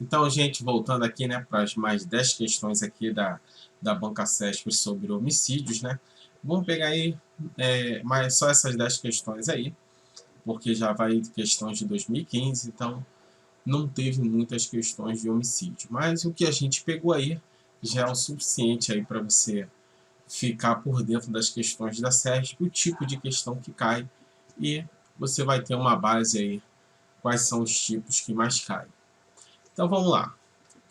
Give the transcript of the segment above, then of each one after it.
Então, gente, voltando aqui, né, para as mais 10 questões aqui da Banca CESP sobre homicídios, né? Vamos pegar aí mais só essas 10 questões aí, porque já vai questões de 2015, então não teve muitas questões de homicídio. Mas o que a gente pegou aí já é o suficiente aí para você ficar por dentro das questões da CESP, o tipo de questão que cai, e você vai ter uma base aí, quais são os tipos que mais caem. Então vamos lá.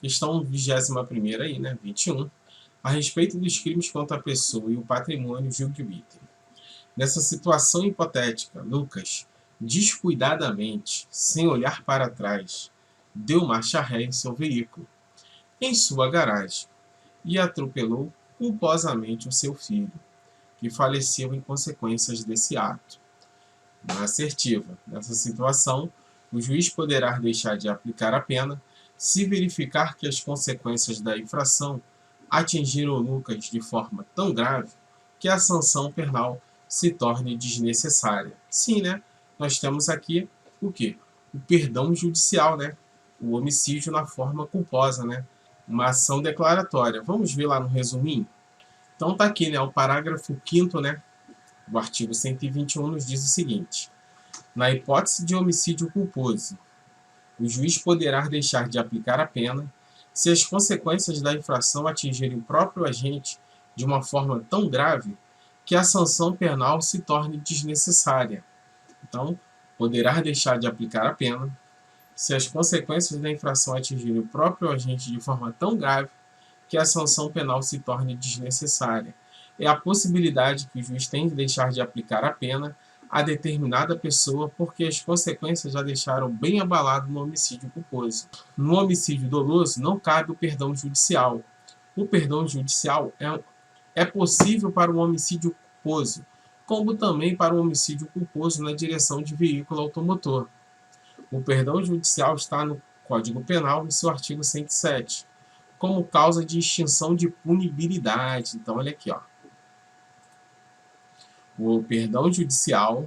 Questão 21ª aí, né, 21. A respeito dos crimes contra a pessoa e o patrimônio, julgue o item. Nessa situação hipotética, Lucas, descuidadamente, sem olhar para trás, deu marcha ré em seu veículo, em sua garagem, e atropelou culposamente o seu filho, que faleceu em consequências desse ato. Na assertiva, nessa situação, o juiz poderá deixar de aplicar a pena se verificar que as consequências da infração atingiram Lucas de forma tão grave que a sanção penal se torne desnecessária. Sim, né? Nós temos aqui o quê? O perdão judicial, né? O homicídio na forma culposa, né? Uma ação declaratória. Vamos ver lá no resuminho? Então tá aqui, né? O parágrafo 5º, né? O artigo 121 nos diz o seguinte: na hipótese de homicídio culposo, o juiz poderá deixar de aplicar a pena se as consequências da infração atingirem o próprio agente de uma forma tão grave que a sanção penal se torne desnecessária. Então, poderá deixar de aplicar a pena se as consequências da infração atingirem o próprio agente de forma tão grave que a sanção penal se torne desnecessária. É a possibilidade que o juiz tem de deixar de aplicar a pena a determinada pessoa porque as consequências já deixaram bem abalado no homicídio culposo. No homicídio doloso não cabe o perdão judicial. O perdão judicial é possível para o homicídio culposo, como também para o homicídio culposo na direção de veículo automotor. O perdão judicial está no Código Penal, em seu artigo 107, como causa de extinção de punibilidade. Então, olha aqui, ó. O perdão judicial,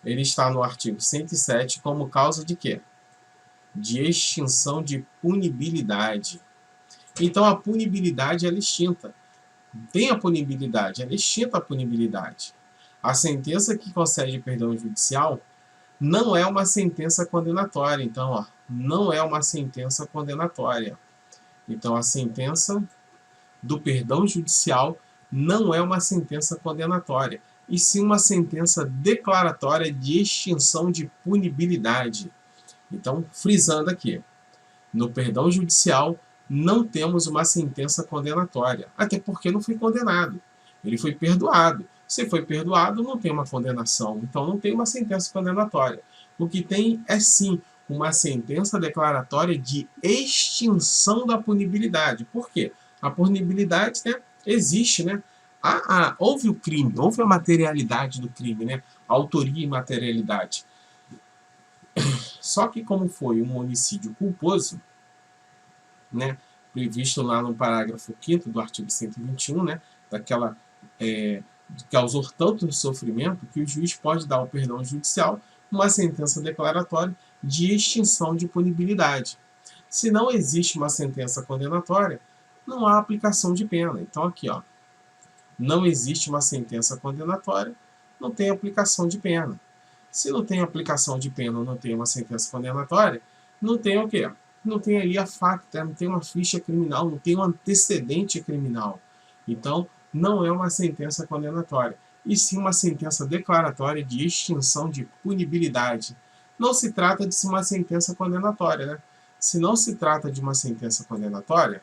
ele está no artigo 107 como causa de quê? De extinção de punibilidade. Então, a punibilidade ela é extinta. Tem a punibilidade, ela é extinta a punibilidade. A sentença que concede perdão judicial não é uma sentença condenatória. Então, ó, não é uma sentença condenatória. Então, a sentença do perdão judicial não é uma sentença condenatória, e sim uma sentença declaratória de extinção de punibilidade. Então, frisando aqui, no perdão judicial não temos uma sentença condenatória, até porque não foi condenado, ele foi perdoado. Se foi perdoado, não tem uma condenação, então não tem uma sentença condenatória. O que tem é sim uma sentença declaratória de extinção da punibilidade. Por quê? A punibilidade, né, existe, né? Houve o crime, houve a materialidade do crime, né? A autoria e materialidade. Só que como foi um homicídio culposo, né, previsto lá no parágrafo 5º do artigo 121, né, daquela que causou tanto sofrimento que o juiz pode dar o perdão judicial, uma sentença declaratória de extinção de punibilidade. Se não existe uma sentença condenatória, não há aplicação de pena. Então aqui, ó, não existe uma sentença condenatória, não tem aplicação de pena. Se não tem aplicação de pena, não tem uma sentença condenatória, não tem o quê? Não tem ali a facta, não tem uma ficha criminal, não tem um antecedente criminal. Então, não é uma sentença condenatória, e sim uma sentença declaratória de extinção de punibilidade. Não se trata de uma sentença condenatória, né? Se não se trata de uma sentença condenatória,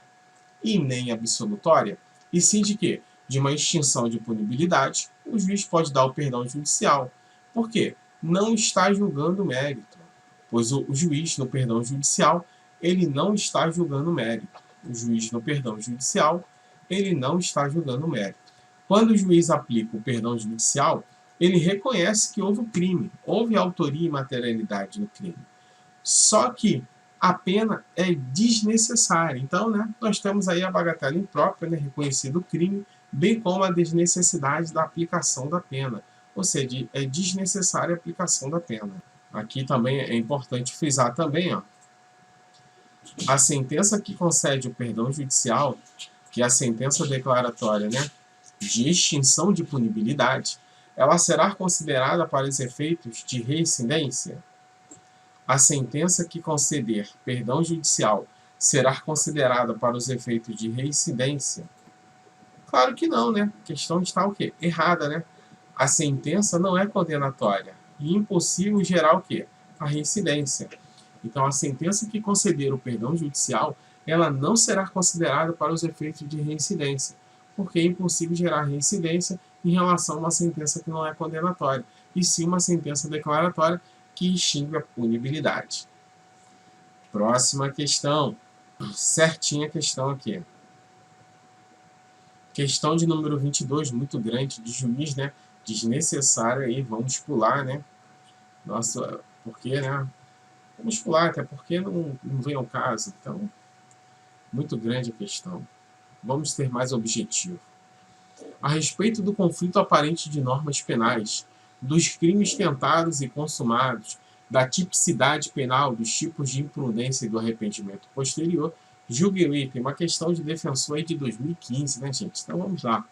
e nem absolutória, e sim de quê? De uma extinção de punibilidade, o juiz pode dar o perdão judicial. Por quê? Não está julgando mérito, pois o juiz no perdão judicial, ele não está julgando mérito. O juiz no perdão judicial, ele não está julgando mérito. Quando o juiz aplica o perdão judicial, ele reconhece que houve o crime, houve autoria e materialidade no crime. Só que a pena é desnecessária. Então, né, nós temos aí a bagatela imprópria, né, reconhecido o crime, bem como a desnecessidade da aplicação da pena. Ou seja, é desnecessária a aplicação da pena. Aqui também é importante frisar também, ó, A sentença que concede o perdão judicial, que é a sentença declaratória, né, de extinção de punibilidade, ela será considerada para os efeitos de reincidência? A sentença que conceder perdão judicial será considerada para os efeitos de reincidência? Claro que não, né? A questão está o quê? Errada, né? A sentença não é condenatória e impossível gerar o quê? A reincidência. Então, a sentença que conceder o perdão judicial, ela não será considerada para os efeitos de reincidência, porque é impossível gerar reincidência em relação a uma sentença que não é condenatória, e sim uma sentença declaratória que extingue a punibilidade. Próxima questão. Certinha a questão aqui. Questão de número 22, muito grande, de juiz, né? Desnecessário aí, vamos pular, né? Nossa, porque, né? Vamos pular, até porque não vem ao caso. Então, muito grande a questão. Vamos ter mais objetivo. A respeito do conflito aparente de normas penais, dos crimes tentados e consumados, da tipicidade penal, dos tipos de imprudência e do arrependimento posterior, julgue o item, uma questão de defensor aí de 2015, né, gente? Então vamos lá.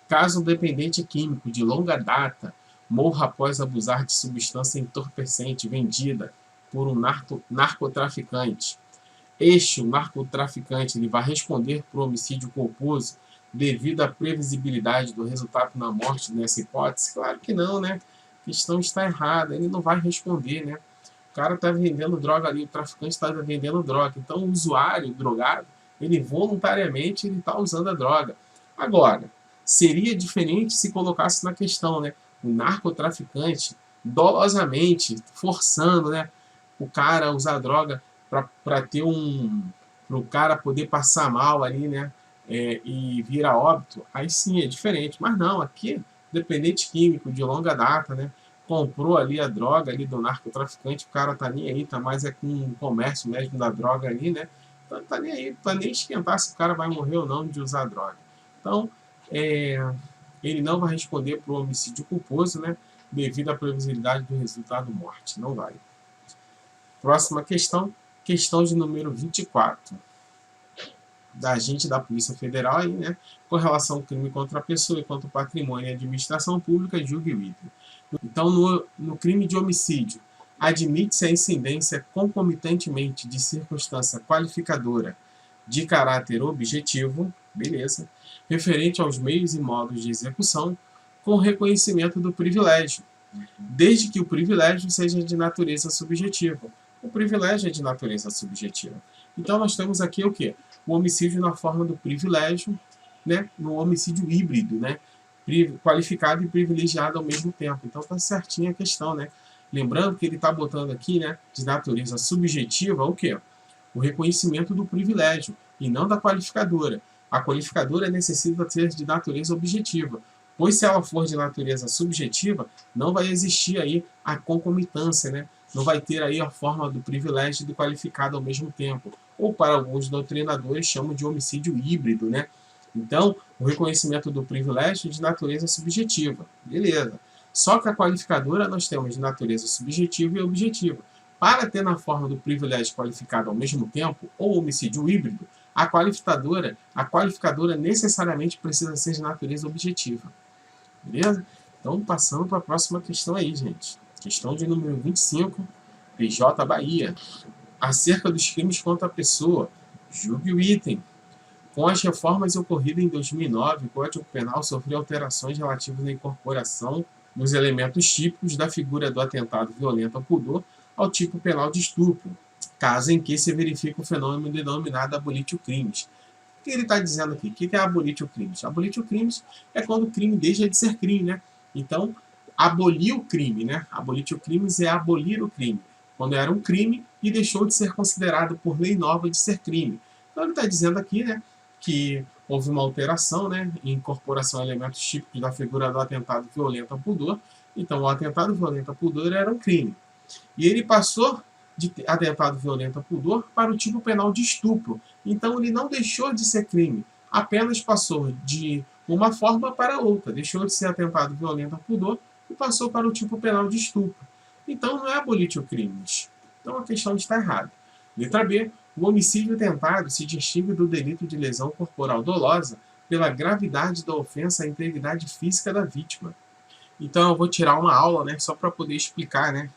Caso um dependente químico de longa data morra após abusar de substância entorpecente vendida por um narcotraficante. O narcotraficante, ele vai responder por homicídio culposo devido à previsibilidade do resultado na morte nessa hipótese? Claro que não, né? A questão está errada, ele não vai responder, né? O cara está vendendo droga ali, o traficante está vendendo droga. Então, o usuário, o drogado, ele voluntariamente está usando a droga. Agora, seria diferente se colocasse na questão, né? O narcotraficante, dolosamente, forçando, né? O cara a usar droga para ter para o cara poder passar mal ali, né? E vir a óbito, aí sim é diferente. Mas não, aqui, dependente químico de longa data, né? Comprou ali a droga ali do narcotraficante, o cara tá nem aí, tá mais com o comércio mesmo da droga ali, né? Tá nem aí, tá nem esquentar se o cara vai morrer ou não de usar droga. Então, ele não vai responder por homicídio culposo, né? Devido à previsibilidade do resultado morte. Não vai. Próxima questão, questão de número 24. Da agente da Polícia Federal aí, né? Com relação ao crime contra a pessoa e contra o patrimônio e administração pública, julgue o item. Então, no crime de homicídio, admite-se a incidência concomitantemente de circunstância qualificadora de caráter objetivo, beleza, referente aos meios e modos de execução, com reconhecimento do privilégio, desde que o privilégio seja de natureza subjetiva. O privilégio é de natureza subjetiva. Então, nós temos aqui o quê? O homicídio na forma do privilégio, né? No homicídio híbrido, né? Qualificado e privilegiado ao mesmo tempo. Então tá certinha a questão, né? Lembrando que ele está botando aqui, né, de natureza subjetiva, o quê? O reconhecimento do privilégio e não da qualificadora. A qualificadora necessita ser de natureza objetiva, pois se ela for de natureza subjetiva, não vai existir aí a concomitância, né? Não vai ter aí a forma do privilégio e do qualificado ao mesmo tempo. Ou para alguns doutrinadores chamam de homicídio híbrido, né? Então, o reconhecimento do privilégio é de natureza subjetiva. Beleza. Só que a qualificadora nós temos de natureza subjetiva e objetiva. Para ter na forma do privilégio qualificado ao mesmo tempo, ou homicídio híbrido, a qualificadora necessariamente precisa ser de natureza objetiva. Beleza? Então, passando para a próxima questão aí, gente. Questão de número 25, PJ Bahia. Acerca dos crimes contra a pessoa, julgue o item. Com as reformas ocorridas em 2009, o Código Penal sofreu alterações relativas à incorporação dos elementos típicos da figura do atentado violento ao pudor ao tipo penal de estupro, caso em que se verifique o fenômeno denominado abolitio crimes. O que ele está dizendo aqui? O que é abolitio crimes? Abolitio crimes é quando o crime deixa de ser crime, né? Então, abolir o crime, né? Abolitio crimes é abolir o crime, quando era um crime e deixou de ser considerado por lei nova de ser crime. Então ele está dizendo aqui, né, que houve uma alteração, né, em incorporação a elementos típicos da figura do atentado violento ao pudor. Então, o atentado violento ao pudor era um crime. E ele passou de atentado violento ao pudor para o tipo penal de estupro. Então, ele não deixou de ser crime, apenas passou de uma forma para outra. Deixou de ser atentado violento ao pudor e passou para o tipo penal de estupro. Então, não é abolitio crimes. Então, a questão está errada. Letra B. O homicídio tentado se distingue do delito de lesão corporal dolosa pela gravidade da ofensa à integridade física da vítima. Então eu vou tirar uma aula, né, só para poder explicar, né,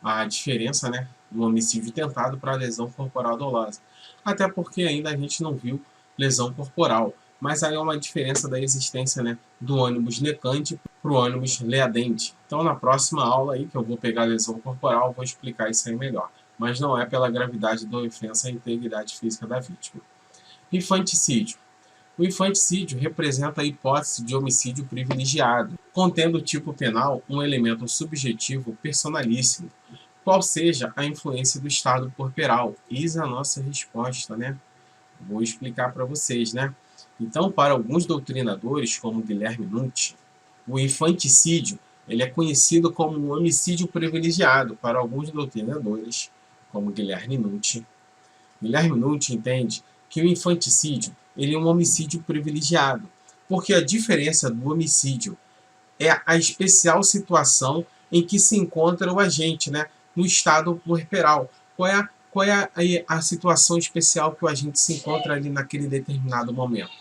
a diferença, né, do homicídio tentado para a lesão corporal dolosa. Até porque ainda a gente não viu lesão corporal, mas aí é uma diferença da existência, né, do ônibus necante para o ônibus leadente. Então na próxima aula aí, que eu vou pegar a lesão corporal, vou explicar isso aí melhor. Mas não é pela gravidade da ofensa à integridade física da vítima. Infanticídio. O infanticídio representa a hipótese de homicídio privilegiado, contendo o tipo penal um elemento subjetivo personalíssimo, qual seja a influência do estado corporal. Eis a nossa resposta, né? Vou explicar para vocês, né? Então, para alguns doutrinadores, como Guilherme Nucci, o infanticídio ele é conhecido como um homicídio privilegiado. Para alguns doutrinadores, como Guilherme Nucci, entende que o infanticídio ele é um homicídio privilegiado, porque a diferença do homicídio é a especial situação em que se encontra o agente, né, no estado corporal. Qual é a situação especial que o agente se encontra ali naquele determinado momento?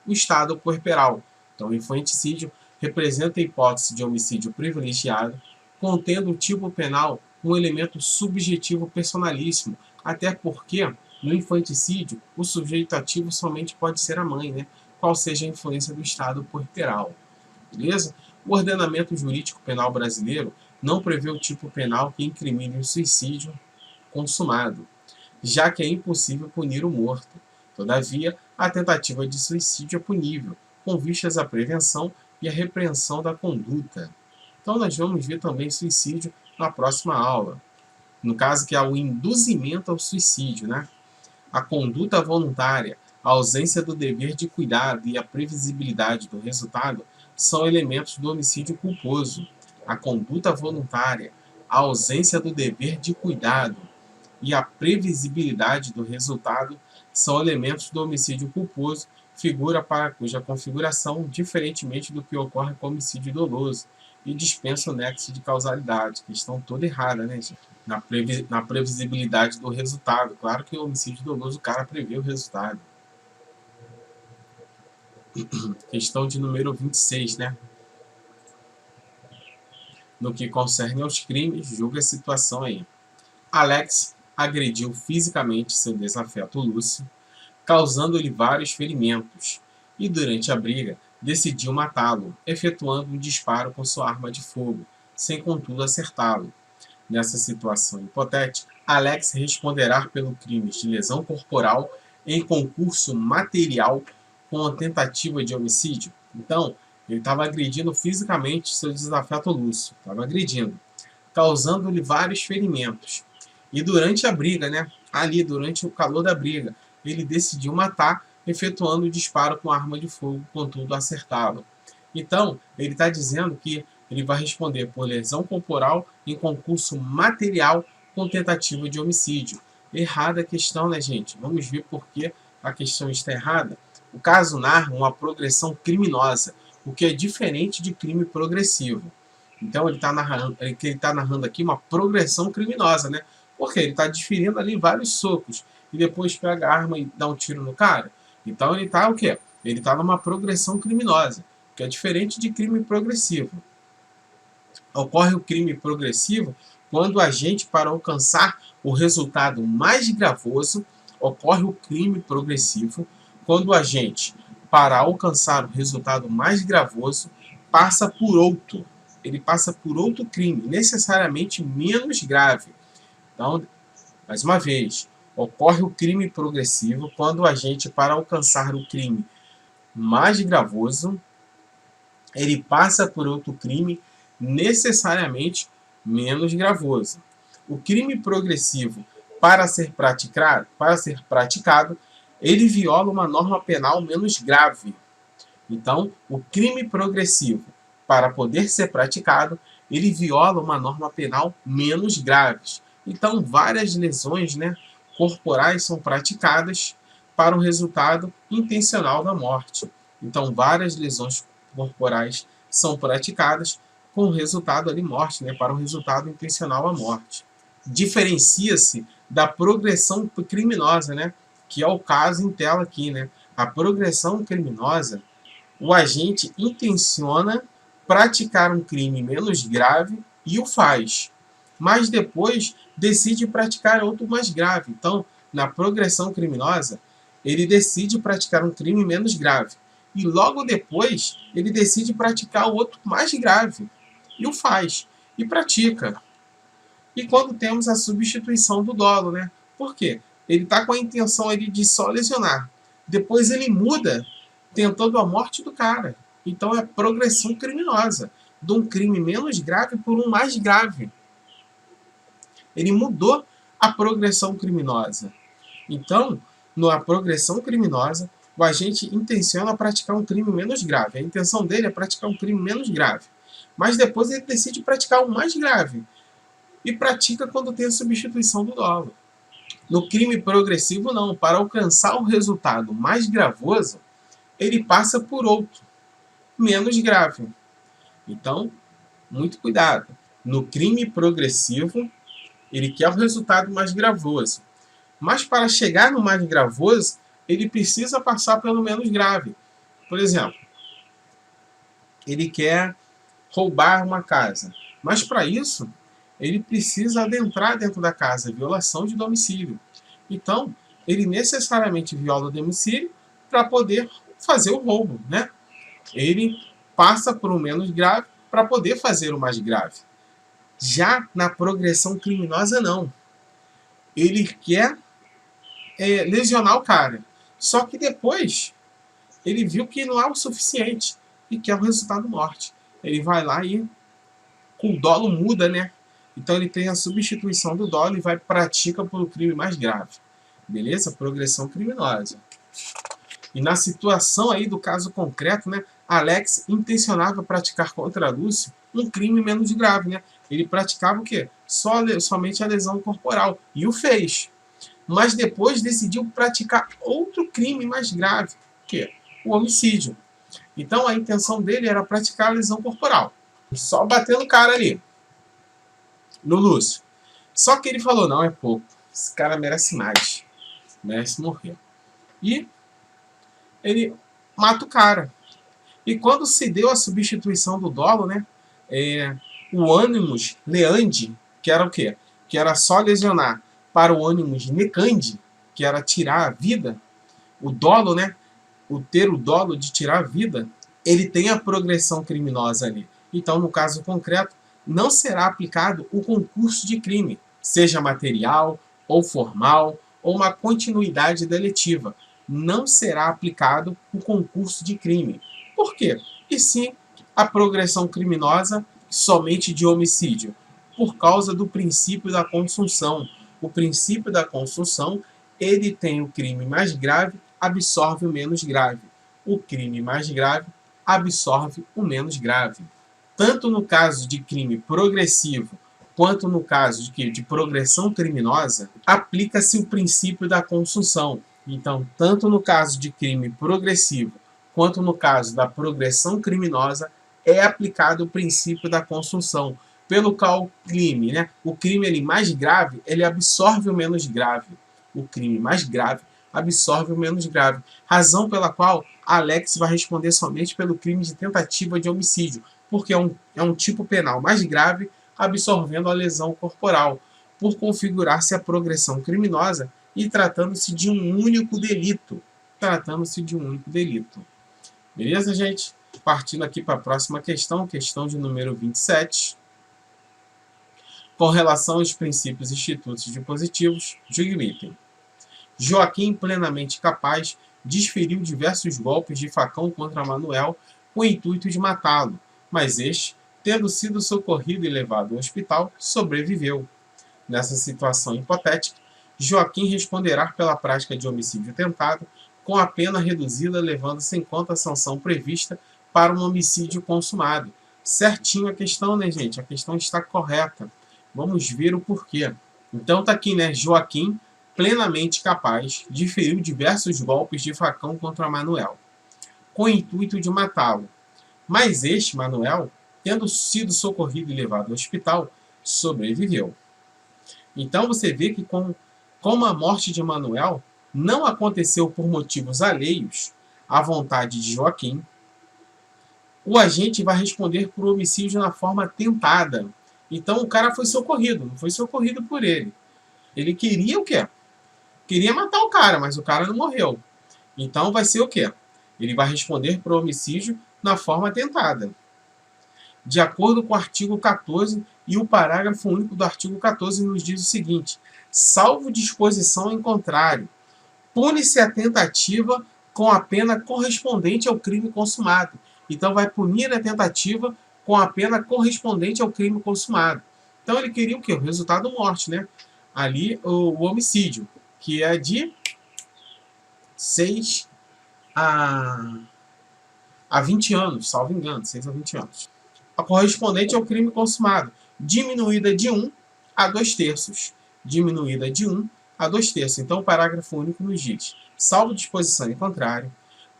O estado corporal. Então, o infanticídio representa a hipótese de homicídio privilegiado, contendo o tipo penal um elemento subjetivo personalíssimo, até porque no infanticídio o sujeito ativo somente pode ser a mãe, né? Qual seja a influência do estado corporal. Beleza? O ordenamento jurídico penal brasileiro não prevê o tipo penal que incrimine o suicídio consumado, já que é impossível punir o morto. Todavia, a tentativa de suicídio é punível, com vistas à prevenção e à repreensão da conduta. Então nós vamos ver também suicídio na próxima aula. No caso que é o induzimento ao suicídio, né? A conduta voluntária, a ausência do dever de cuidado e a previsibilidade do resultado são elementos do homicídio culposo. A conduta voluntária, a ausência do dever de cuidado e a previsibilidade do resultado são elementos do homicídio culposo, figura para cuja configuração, diferentemente do que ocorre com o homicídio doloso, e dispensa o nexo de causalidade, questão toda errada, né, gente? Na previsibilidade do resultado. Claro que o homicídio doloso, o cara prevê o resultado. Questão de número 26, né? No que concerne aos crimes, julga a situação aí. Alex agrediu fisicamente seu desafeto Lúcio, causando-lhe vários ferimentos, e durante a briga decidiu matá-lo, efetuando um disparo com sua arma de fogo, sem contudo acertá-lo. Nessa situação hipotética, Alex responderá pelo crime de lesão corporal em concurso material com a tentativa de homicídio. Então, ele estava agredindo fisicamente seu desafeto Lúcio, estava agredindo, causando-lhe vários ferimentos. E durante a briga, né, ali durante o calor da briga, ele decidiu matar, efetuando o disparo com arma de fogo, contudo acertá-lo. Então, ele está dizendo que ele vai responder por lesão corporal em concurso material com tentativa de homicídio. Errada a questão, né, gente? Vamos ver por que a questão está errada. O caso narra uma progressão criminosa, o que é diferente de crime progressivo. Então ele está narrando aqui uma progressão criminosa, né? Porque ele está desferindo ali vários socos e depois pega a arma e dá um tiro no cara. Então ele está o quê? Ele está numa progressão criminosa, que é diferente de crime progressivo. Ocorre o crime progressivo quando o agente, para alcançar o resultado mais gravoso, ocorre o crime progressivo quando o agente, para alcançar o resultado mais gravoso, passa por outro. Ele passa por outro crime, necessariamente menos grave. Então, mais uma vez, ocorre o crime progressivo quando o agente, para alcançar o crime mais gravoso, ele passa por outro crime necessariamente menos gravoso. O crime progressivo, para ser praticado, ele viola uma norma penal menos grave. Então, o crime progressivo, para poder ser praticado, ele viola uma norma penal menos grave. Então, várias lesões, né, corporais são praticadas para o resultado intencional da morte. Então, várias lesões corporais são praticadas com o resultado ali morte, né, para o resultado intencional à morte. Diferencia-se da progressão criminosa, né? Que é o caso em tela aqui, né? A progressão criminosa, o agente intenciona praticar um crime menos grave e o faz, mas depois decide praticar outro mais grave. Então, na progressão criminosa, ele decide praticar um crime menos grave e logo depois ele decide praticar o outro mais grave e o faz e pratica. E quando temos a substituição do dolo, né? Por quê? Ele está com a intenção ali de só lesionar. Depois ele muda, tentando a morte do cara. Então é progressão criminosa. De um crime menos grave por um mais grave. Ele mudou a progressão criminosa. Então, na progressão criminosa, o agente intenciona praticar um crime menos grave. A intenção dele é praticar um crime menos grave. Mas depois ele decide praticar um mais grave. E pratica quando tem a substituição do dolo. No crime progressivo, não. Para alcançar o resultado mais gravoso, ele passa por outro, menos grave. Então, muito cuidado. No crime progressivo, ele quer o resultado mais gravoso. Mas para chegar no mais gravoso, ele precisa passar pelo menos grave. Por exemplo, ele quer roubar uma casa. Mas para isso, ele precisa adentrar dentro da casa, violação de domicílio. Então, ele necessariamente viola o domicílio para poder fazer o roubo, né? Ele passa por um menos grave para poder fazer o mais grave. Já na progressão criminosa, não. Ele quer lesionar o cara. Só que depois, ele viu que não é o suficiente e quer o resultado morte. Ele vai lá e o dolo muda, né? Então ele tem a substituição do dolo e vai pratica pelo crime mais grave. Beleza? Progressão criminosa. E na situação aí do caso concreto, né? Alex intencionava praticar contra Lúcio um crime menos grave, né? Ele praticava o quê? Somente a lesão corporal. E o fez. Mas depois decidiu praticar outro crime mais grave, que é o homicídio. Então a intenção dele era praticar a lesão corporal. Só bater no cara ali. No Lúcio. Só que ele falou, não, é pouco. Esse cara merece mais. Merece morrer. E ele mata o cara. E quando se deu a substituição do dolo, né? O ânimos leandi, que era o quê? Que era só lesionar, para o ânimos necandi, que era tirar a vida, o dolo, né? O ter o dolo de tirar a vida, ele tem a progressão criminosa ali. Então, no caso concreto, não será aplicado o concurso de crime, seja material, ou formal, ou uma continuidade deletiva. Não será aplicado o concurso de crime. Por quê? E sim a progressão criminosa somente de homicídio, por causa do princípio da consunção. O princípio da consunção, ele tem o crime mais grave, absorve o menos grave. O crime mais grave absorve o menos grave. Tanto no caso de crime progressivo, quanto no caso de progressão criminosa, aplica-se o princípio da consunção. Então, tanto no caso de crime progressivo, quanto no caso da progressão criminosa, é aplicado o princípio da consunção, pelo qual o crime ele mais grave, ele absorve o menos grave. O crime mais grave absorve o menos grave. Razão pela qual Alex vai responder somente pelo crime de tentativa de homicídio, porque é um tipo penal mais grave, absorvendo a lesão corporal, por configurar-se a progressão criminosa e tratando-se de um único delito. Beleza, gente? Partindo aqui para a próxima questão, questão de número 27. Com relação aos princípios institutos dispositivos, julgue o item. Joaquim, plenamente capaz, desferiu diversos golpes de facão contra Manuel com o intuito de matá-lo, mas este, tendo sido socorrido e levado ao hospital, sobreviveu. Nessa situação hipotética, Joaquim responderá pela prática de homicídio tentado, com a pena reduzida, levando-se em conta a sanção prevista para um homicídio consumado. Certinho a questão, né, gente? A questão está correta. Vamos ver o porquê. Então tá aqui, né? Joaquim, plenamente capaz, desferiu diversos golpes de facão contra Manuel, com o intuito de matá-lo. Mas este, Manuel, tendo sido socorrido e levado ao hospital, sobreviveu. Então você vê que com Como a morte de Manuel não aconteceu por motivos alheios à vontade de Joaquim, o agente vai responder por homicídio na forma tentada. Então o cara foi socorrido, não foi socorrido por ele. Ele queria o quê? Queria matar o cara, mas o cara não morreu. Então vai ser o quê? Ele vai responder por homicídio na forma tentada. De acordo com o artigo 14 e o parágrafo único do artigo 14 nos diz o seguinte: salvo disposição em contrário, pune-se a tentativa com a pena correspondente ao crime consumado. Então vai punir a tentativa com a pena correspondente ao crime consumado. Então ele queria o quê? O resultado morte, né? Ali o homicídio, que é de 6 a 20 anos, salvo engano, 6 a 20 anos. A correspondente ao crime consumado, diminuída de 1 a 2/3. Diminuída de 1 a 2/3. Então o parágrafo único nos diz: salvo disposição em contrário,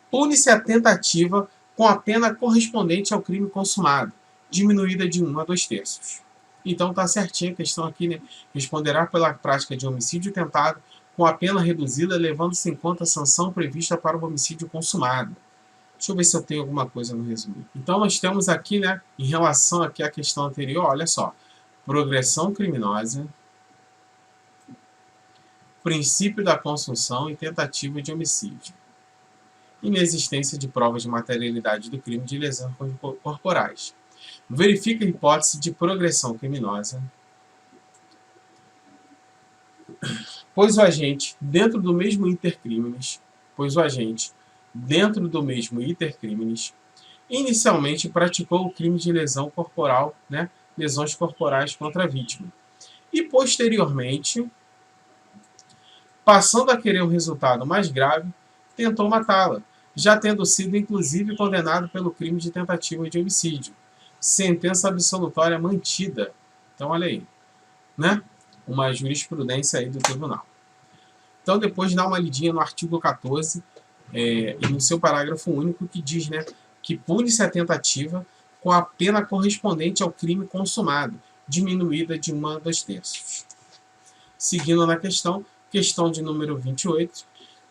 pune-se a tentativa com a pena correspondente ao crime consumado, diminuída de 1 a 2/3. Então está certinho a questão aqui, né? Responderá pela prática de homicídio tentado com a pena reduzida, levando-se em conta a sanção prevista para o homicídio consumado. Deixa eu ver se eu tenho alguma coisa no resumo. Então nós temos aqui, né, em relação aqui à questão anterior, olha só: progressão criminosa, princípio da consunção e tentativa de homicídio. Inexistência de provas de materialidade do crime de lesões corporais. Verifica a hipótese de progressão criminosa, pois o agente, dentro do mesmo intercrimes, inicialmente praticou o crime de lesão corporal, né, lesões corporais contra a vítima, e posteriormente, passando a querer um resultado mais grave, tentou matá-la, já tendo sido inclusive condenado pelo crime de tentativa de homicídio. Sentença absolutória mantida. Então olha aí, né? Uma jurisprudência aí do tribunal. Então depois dá uma lidinha no artigo 14 e no seu parágrafo único, que diz, né, que pune-se a tentativa com a pena correspondente ao crime consumado, diminuída de 1 a 2/3. Seguindo na questão de número 28,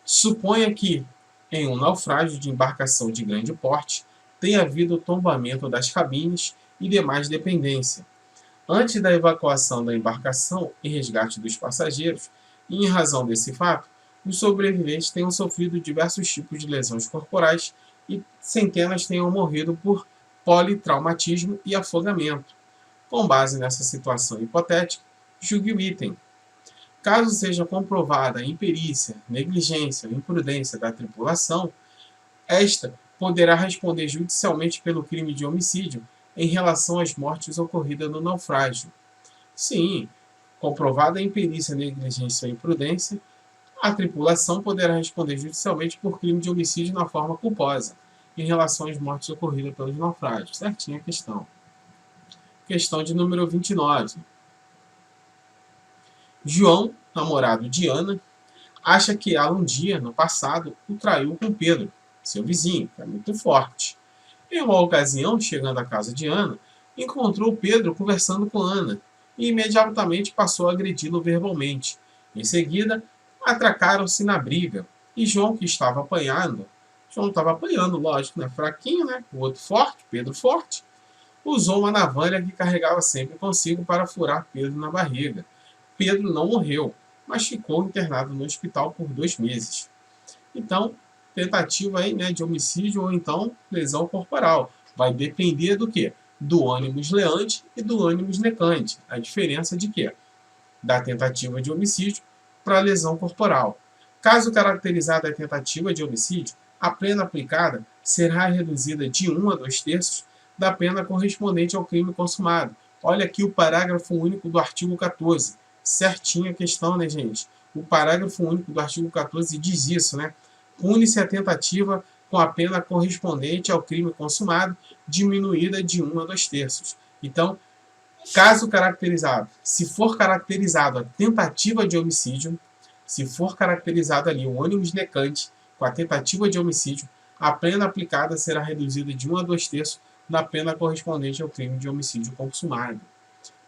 suponha que em um naufrágio de embarcação de grande porte tenha havido o tombamento das cabines e demais dependência. Antes da evacuação da embarcação e resgate dos passageiros, e em razão desse fato, os sobreviventes tenham sofrido diversos tipos de lesões corporais e centenas tenham morrido por politraumatismo e afogamento. Com base nessa situação hipotética, julgue o item. Caso seja comprovada a imperícia, negligência ou imprudência da tripulação, esta poderá responder judicialmente pelo crime de homicídio em relação às mortes ocorridas no naufrágio. Sim, comprovada a imperícia, negligência ou imprudência, a tripulação poderá responder judicialmente por crime de homicídio na forma culposa, em relação às mortes ocorridas pelos naufrágios. Certinha a questão. Questão de número 29. João, namorado de Ana, acha que ela um dia, no passado, o traiu com Pedro, seu vizinho, que é muito forte. Em uma ocasião, chegando à casa de Ana, encontrou Pedro conversando com Ana e imediatamente passou a agredi-lo verbalmente. Em seguida, atracaram-se na briga e João, que estava apanhando, lógico, né? Fraquinho, né? O outro forte, Pedro forte, usou uma navalha que carregava sempre consigo para furar Pedro na barriga. Pedro não morreu, mas ficou internado no hospital por 2 meses. Então, tentativa aí, né, de homicídio ou então lesão corporal. Vai depender do quê? Do ônibus leante e do ônibus necante. A diferença de quê? Da tentativa de homicídio para a lesão corporal. Caso caracterizada a tentativa de homicídio, a pena aplicada será reduzida de 1 a 2/3 da pena correspondente ao crime consumado. Olha aqui o parágrafo único do artigo 14. Certinha a questão, né, gente? O parágrafo único do artigo 14 diz isso, né? Pune-se a tentativa com a pena correspondente ao crime consumado, diminuída de 1 a 2/3. Então, caso caracterizado, se for caracterizado a tentativa de homicídio, se for caracterizado ali o ônibus necante com a tentativa de homicídio, a pena aplicada será reduzida de 1 a 2/3 da pena correspondente ao crime de homicídio consumado.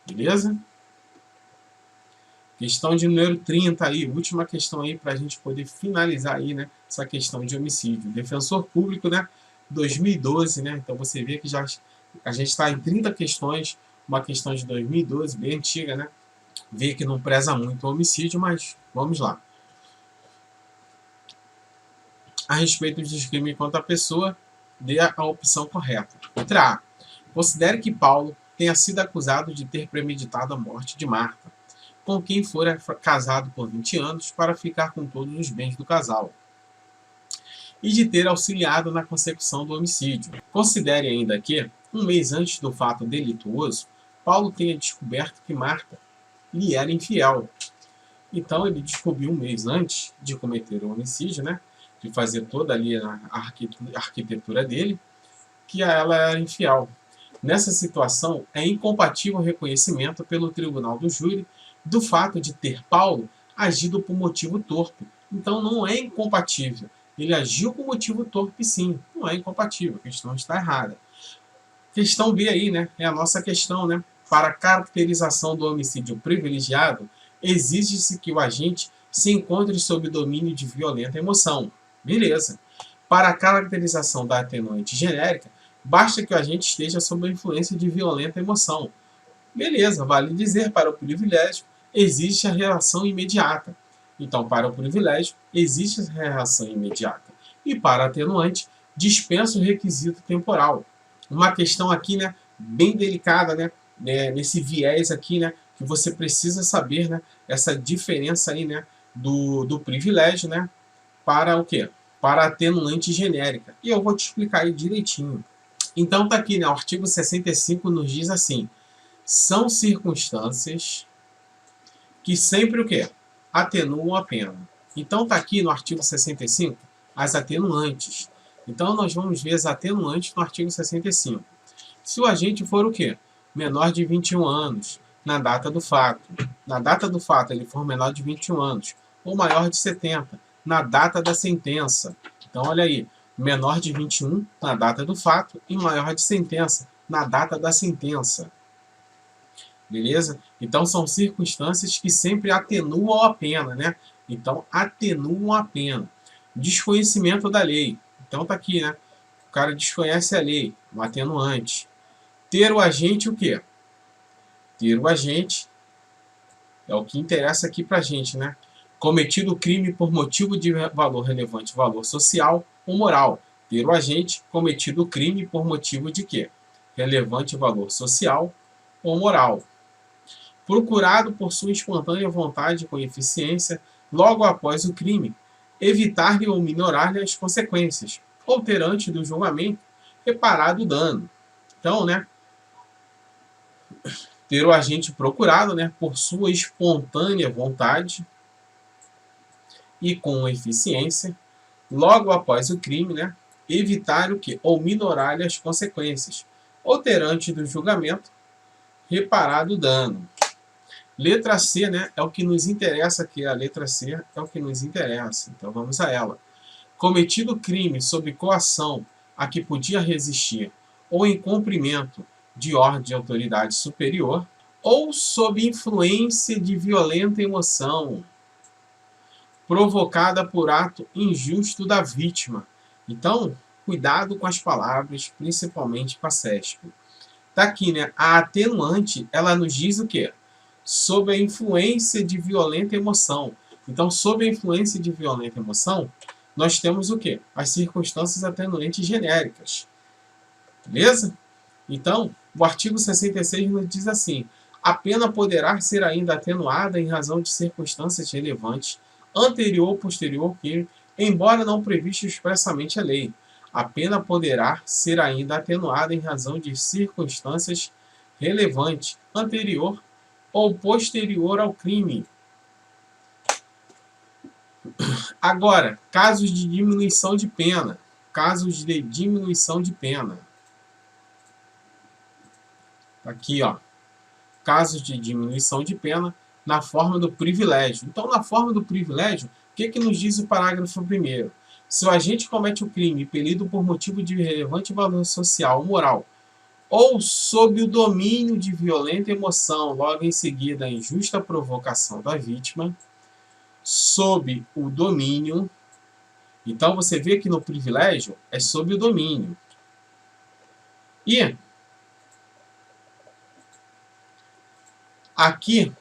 Beleza? Questão de número 30 aí, última questão aí para a gente poder finalizar aí, né, essa questão de homicídio. Defensor Público, né, 2012, né, então você vê que já a gente está em 30 questões, uma questão de 2012, bem antiga, né, vê que não preza muito o homicídio, mas vamos lá. A respeito dos crimes contra a pessoa, dê a opção correta. Letra A. Considere que Paulo tenha sido acusado de ter premeditado a morte de Marta, com quem fora casado por 20 anos para ficar com todos os bens do casal, e de ter auxiliado na consecução do homicídio. Considere ainda que, um mês antes do fato delituoso, Paulo tenha descoberto que Marta lhe era infiel. Então ele descobriu um mês antes de cometer o homicídio, né, de fazer toda ali a arquitetura dele, que a ela era infiel. Nessa situação, é incompatível o reconhecimento pelo tribunal do júri do fato de ter Paulo agido por motivo torpe. Então não é incompatível. Ele agiu por motivo torpe, sim. Não é incompatível. A questão está errada. Questão B aí, né? É a nossa questão, né? Para a caracterização do homicídio privilegiado, exige-se que o agente se encontre sob domínio de violenta emoção. Beleza. Para a caracterização da atenuante genérica, basta que o agente esteja sob a influência de violenta emoção. Beleza, vale dizer, para o privilégio, existe a reação imediata. Então, para o privilégio, existe a reação imediata. E para a atenuante, dispensa o requisito temporal. Uma questão aqui, né, bem delicada, né, nesse viés aqui, né, que você precisa saber, né, essa diferença aí, né, do privilégio, né, para o quê? Para a atenuante genérica. E eu vou te explicar aí direitinho. Então tá aqui, né, o artigo 65 nos diz assim: são circunstâncias que sempre o quê? Atenuam a pena. Então tá aqui no artigo 65 as atenuantes. Então nós vamos ver as atenuantes no artigo 65. Se o agente for o quê? Menor de 21 anos, na data do fato. Na data do fato ele for menor de 21 anos, ou maior de 70, na data da sentença. Então olha aí, menor de 21 na data do fato e maior de sentença na data da sentença. Beleza? Então são circunstâncias que sempre atenuam a pena, né? Então atenuam a pena. Desconhecimento da lei. Então tá aqui, né? O cara desconhece a lei, um atenuante. Ter o agente o quê? Ter o agente é o que interessa aqui pra gente, né? Cometido o crime por motivo de valor relevante, valor social ou moral. Ter o agente cometido o crime por motivo de quê? Relevante valor social ou moral. Procurado por sua espontânea vontade com eficiência, logo após o crime, evitar-lhe ou minorar-lhe as consequências, ou ter antes do julgamento reparado o dano. Então, né, ter o agente procurado, né, por sua espontânea vontade e com eficiência, logo após o crime, né, evitar o que? Ou minorar-lhe as consequências, ou ter antes do julgamento reparado o dano. Letra C, né, é o que nos interessa aqui. A letra C é o que nos interessa. Então vamos a ela. Cometido crime sob coação a que podia resistir, ou em cumprimento de ordem de autoridade superior, ou sob influência de violenta emoção, provocada por ato injusto da vítima. Então, cuidado com as palavras, principalmente com a CESP. Tá aqui, né? A atenuante, ela nos diz o quê? Sob a influência de violenta emoção. Então, sob a influência de violenta emoção, nós temos o quê? As circunstâncias atenuantes genéricas. Beleza? Então, o artigo 66 nos diz assim: a pena poderá ser ainda atenuada em razão de circunstâncias relevantes, anterior ou posterior ao crime, embora não previsto expressamente a lei. A pena poderá ser ainda atenuada em razão de circunstâncias relevantes, anterior ou posterior ao crime. Agora, casos de diminuição de pena. Casos de diminuição de pena. Aqui, ó. Casos de diminuição de pena na forma do privilégio. Então, na forma do privilégio, o que nos diz o parágrafo 1º? Se o agente comete o crime impelido por motivo de relevante valor social ou moral, ou sob o domínio de violenta emoção, logo em seguida a injusta provocação da vítima, sob o domínio. Então você vê que no privilégio é sob o domínio. E aqui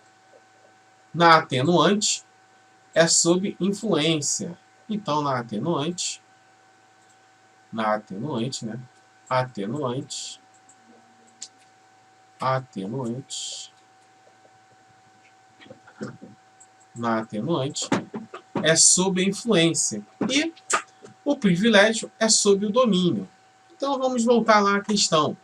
na atenuante é sob influência. Então na atenuante, né? Atenuante na atenuante é sob a influência e o privilégio é sob o domínio. Então vamos voltar lá à questão.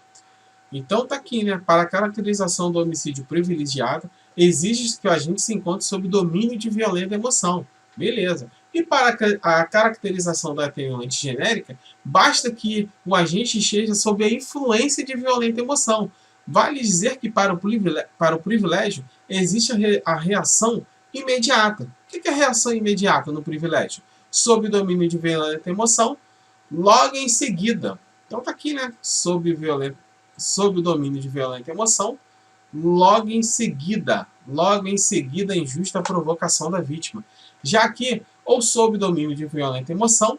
Então tá aqui, né? Para a caracterização do homicídio privilegiado, exige que o agente se encontre sob domínio de violenta emoção. Beleza. E para a caracterização da atenuante genérica, basta que o agente esteja sob a influência de violenta emoção. Vale dizer que para o privilégio existe a reação imediata. O que é a reação imediata no privilégio? Sob domínio de violenta emoção, logo em seguida. Então tá aqui, né? Sob o domínio de violenta emoção, logo em seguida a injusta provocação da vítima. Já que, ou sob domínio de violenta emoção,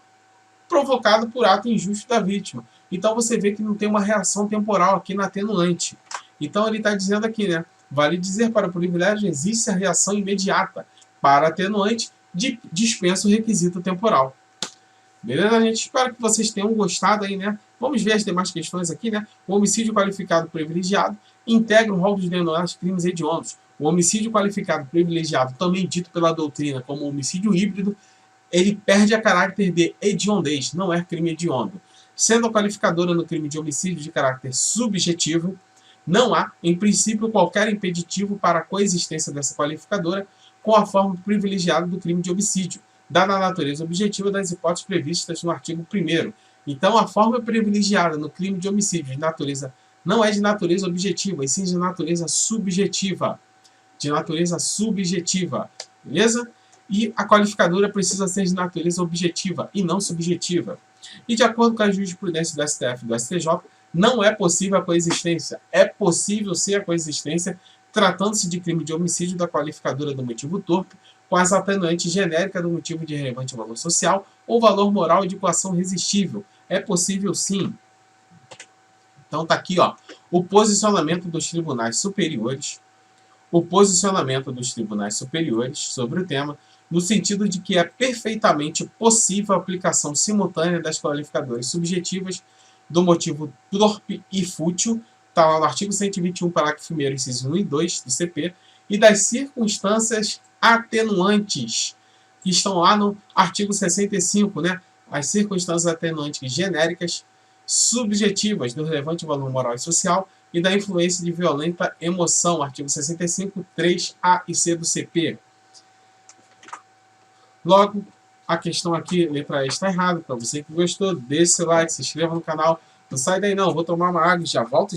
provocado por ato injusto da vítima. Então você vê que não tem uma reação temporal aqui na atenuante. Então ele está dizendo aqui, né? Vale dizer, para o privilégio existe a reação imediata. Para a atenuante, dispensa o requisito temporal. Beleza, gente? Espero que vocês tenham gostado aí, né? Vamos ver as demais questões aqui, né? O homicídio qualificado privilegiado integra o rol dos denominados crimes hediondos. O homicídio qualificado privilegiado, também dito pela doutrina como homicídio híbrido, ele perde a caráter de hediondez, não é crime hediondo. Sendo a qualificadora no crime de homicídio de caráter subjetivo, não há, em princípio, qualquer impeditivo para a coexistência dessa qualificadora com a forma privilegiada do crime de homicídio, dada a natureza objetiva das hipóteses previstas no artigo 1º. Então, a forma privilegiada no crime de homicídio de natureza não é de natureza objetiva, e sim de natureza subjetiva. Beleza? E a qualificadora precisa ser de natureza objetiva e não subjetiva. E de acordo com a jurisprudência do STF e do STJ, não é possível a coexistência. É possível sim a coexistência, tratando-se de crime de homicídio da qualificadora do motivo torpe, com as atenuantes genéricas do motivo de relevante valor social ou valor moral e de coação resistível. É possível sim. Então tá aqui, ó, o posicionamento dos tribunais superiores sobre o tema, no sentido de que é perfeitamente possível a aplicação simultânea das qualificadoras subjetivas do motivo torpe e fútil, está lá no artigo 121, parágrafo 1º, incisos 1 e 2 do CP, e das circunstâncias atenuantes, que estão lá no artigo 65, né? As circunstâncias atenuantes genéricas subjetivas do relevante valor moral e social e da influência de violenta emoção, artigo 65, 3A e C do CP. Logo, a questão aqui, letra E, está errada. Para você que gostou, deixe seu like, se inscreva no canal. Não sai daí não, vou tomar uma água e já volto.